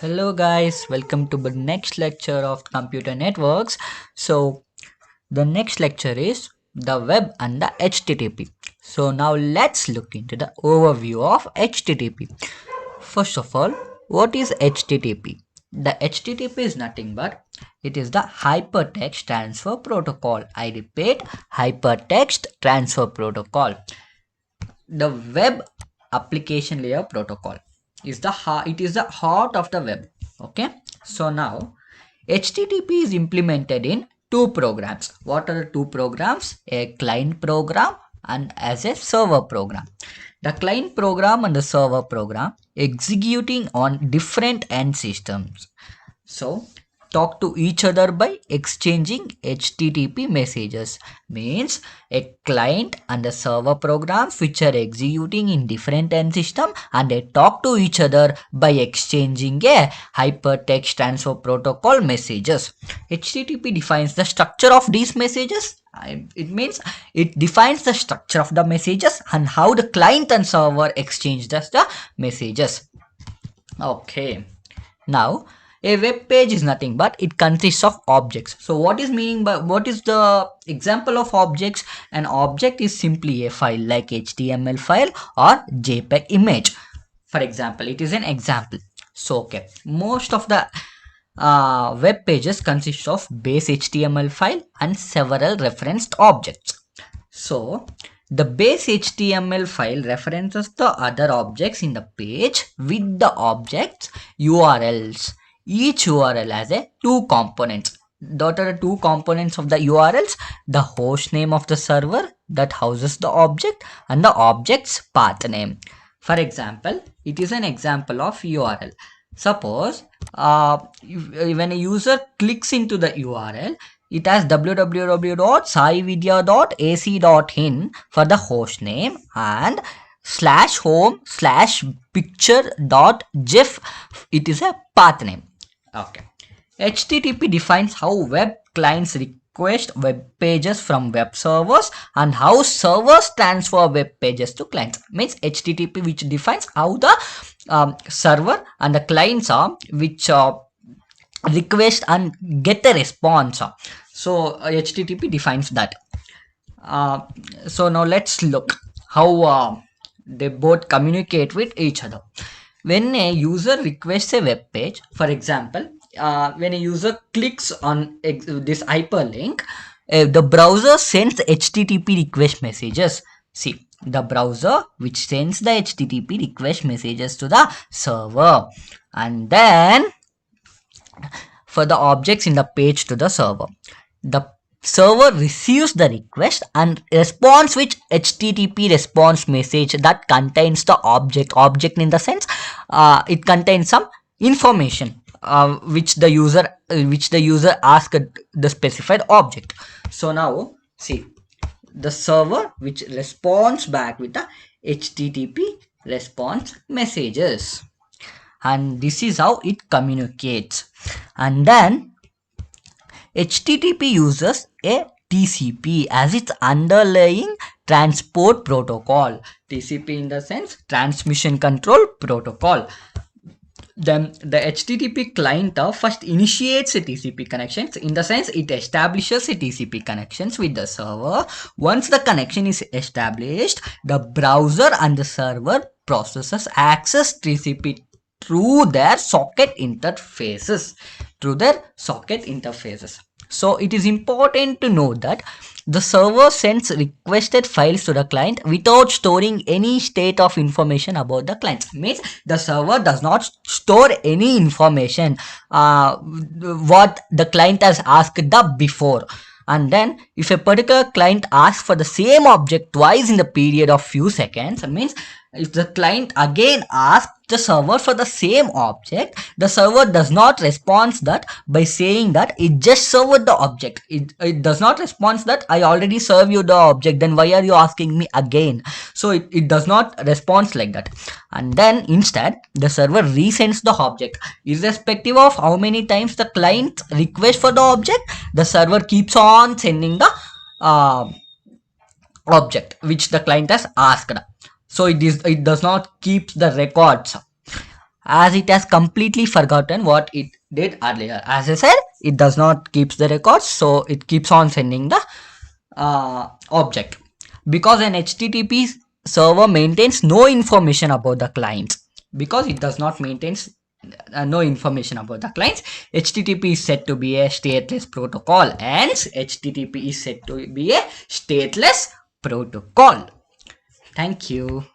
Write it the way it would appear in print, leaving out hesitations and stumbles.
Hello guys, welcome to the next lecture of computer networks. So the next lecture is the web and the HTTP. So now let's look into the overview of HTTP. First of all, what is HTTP? The HTTP is nothing but it is the Hypertext Transfer Protocol. I repeat, Hypertext Transfer Protocol. The web application layer protocol is it is the heart of the web. Okay, so now HTTP is implemented in two programs. What are the two programs? A client program and as a server program. The client program and the server program executing on different end systems, so talk to each other by exchanging HTTP messages. Means a client and a server programs which are executing in different end system and they talk to each other by exchanging a hypertext transfer protocol messages. HTTP defines the structure of these messages. It means it defines the structure of the messages and how the client and server exchange the messages. Okay. Now, a web page is nothing but it consists of objects. So what is the example of objects? An object is simply a file like HTML file or JPEG image. For example, it is an example. So okay, most of the web pages consist of base HTML file and several referenced objects. So the base HTML file references the other objects in the page with the objects URLs. Each URL has a two components. What are the two components of the URLs? The host name of the server that houses the object and the object's path name. For example, it is an example of URL. Suppose when a user clicks into the URL, it has www.saividya.ac.in for the host name and /home/picture.gif, it is a path name. Okay. HTTP defines how web clients request web pages from web servers and how servers transfer web pages to clients. Means HTTP which defines how the server and the clients are which request and get a response. So HTTP defines that. So now let's look how they both communicate with each other. When a user requests a web page, for example, when a user clicks on this hyperlink, the browser sends HTTP request messages. See, the browser which sends the HTTP request messages to the server, and then for the objects in the page to the server. The server receives the request and responds with HTTP response message that contains the object in the sense it contains some information which the user asked the specified object. So now see, the server which responds back with the HTTP response messages, and this is how it communicates. And then HTTP uses a TCP as its underlying transport protocol. TCP in the sense transmission control protocol. Then the HTTP client first initiates a TCP connections, in the sense it establishes a TCP connections with the server. Once the connection is established, the browser and the server processes access TCP through their socket interfaces. So it is important to know that the server sends requested files to the client without storing any state of information about the client. Means the server does not store any information what the client has asked the before. And then if a particular client asks for the same object twice in the period of few seconds, it means if the client again asks the server for the same object, the server does not respond that by saying that it just served the object. It does not respond that I already served you the object, then why are you asking me again? So it does not respond like that. And then instead the server resends the object irrespective of how many times the client requests for the object. The server keeps on sending the object which the client has asked. So it does not keep the records. as it has completely forgotten what it did earlier. As I said, it does not keeps the records, so it keeps on sending the object, because an HTTP server maintains no information about the clients. Because it does not maintains no information about the clients, HTTP is said to be a stateless protocol, and HTTP is said to be a stateless protocol. Thank you.